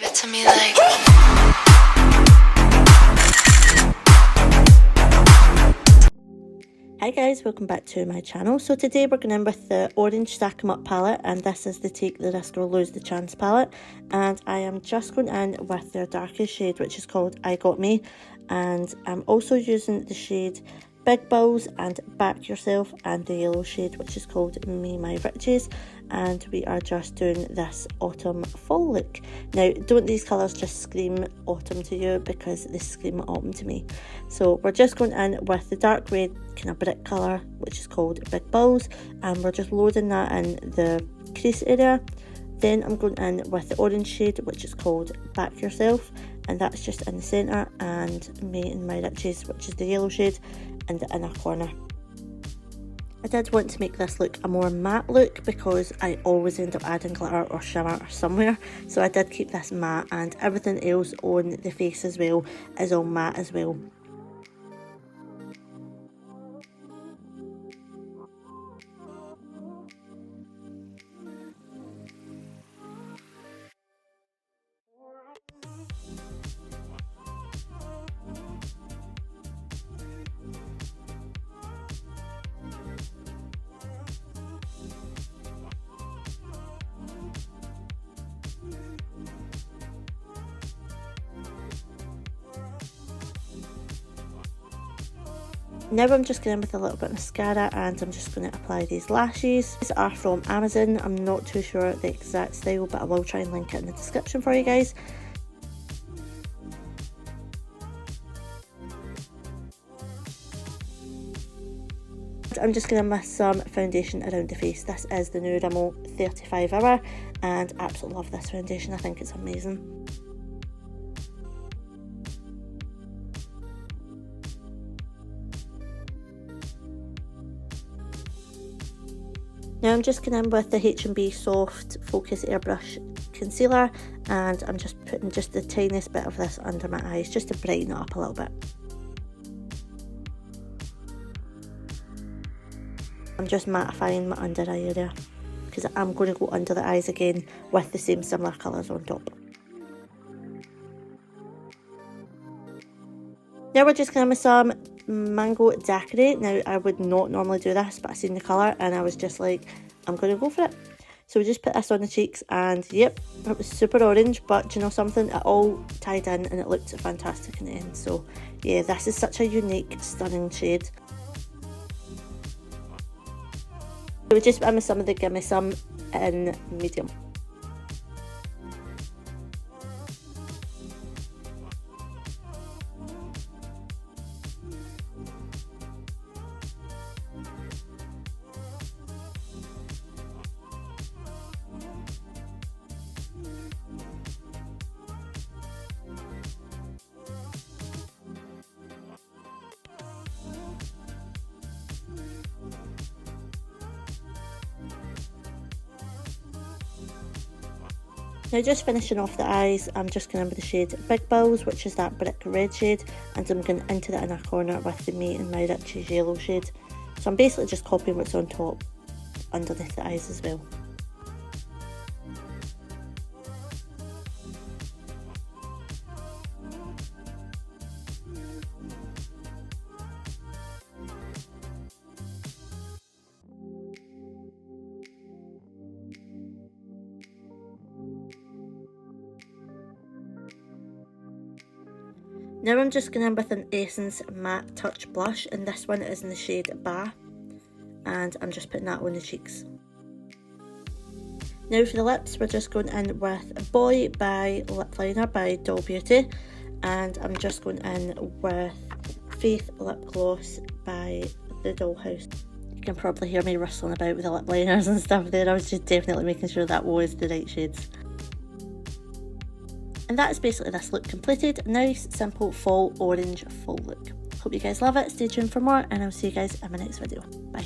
it to me like. Hi guys, welcome back to my channel. So today we're going in with the Orange Stack 'em Up palette, and this is the Take the Risk or Lose the Chance palette, and I am just going in with their darkest shade, which is called I Got Me, and I'm also using the shade Big Balls and Back Yourself and the yellow shade which is called Me My Riches, and we are just doing this autumn fall look. Now don't these colours just scream autumn to you? Because they scream autumn to me. So we're just going in with the dark red kind of brick colour which is called Big Balls, and we're just loading that in the crease area. Then I'm going in with the orange shade which is called Back Yourself, and that's just in the centre, and Me and My Riches which is the yellow shade in the inner corner. I did want to make this look a more matte look because I always end up adding glitter or shimmer somewhere, so I did keep this matte, and everything else on the face as well is all matte as well. Now I'm just going in with a little bit of mascara, and I'm just going to apply these lashes. These are from Amazon. I'm not too sure the exact style, but I will try and link it in the description for you guys. I'm just going to mix some foundation around the face. This is the new Rimmel 35 Hour, and I absolutely love this foundation. I think it's amazing. Now I'm just going in with the H&B Soft Focus Airbrush Concealer, and I'm just putting just the tiniest bit of this under my eyes just to brighten it up a little bit. I'm just mattifying my under eye area because I'm going to go under the eyes again with the same similar colours on top. Now we're just going with some Mango Daiquiri. Now I would not normally do this, but I seen the colour and I was just like, I'm going to go for it. So we just put this on the cheeks, and yep, it was super orange, but you know something, it all tied in and it looked fantastic in the end. So yeah, this is such a unique, stunning shade. So we just put in some of the Gimme Some in medium. Now just finishing off the eyes, I'm just going in with the shade Big Balls, which is that brick red shade, and I'm going into the inner corner with the Me and My Riches yellow shade. So I'm basically just copying what's on top underneath the eyes as well. Now I'm just going in with an Essence Matte Touch Blush, and this one is in the shade Ba, and I'm just putting that on the cheeks. Now for the lips, we're just going in with Boy by Lip Liner by Doll Beauty, and I'm just going in with Faith Lip Gloss by the Dollhouse. You can probably hear me rustling about with the lip liners and stuff there. I was just definitely making sure that was the right shades. And that is basically this look completed. Nice, simple, fall orange fall look. Hope you guys love it. Stay tuned for more, and I'll see you guys in my next video. Bye.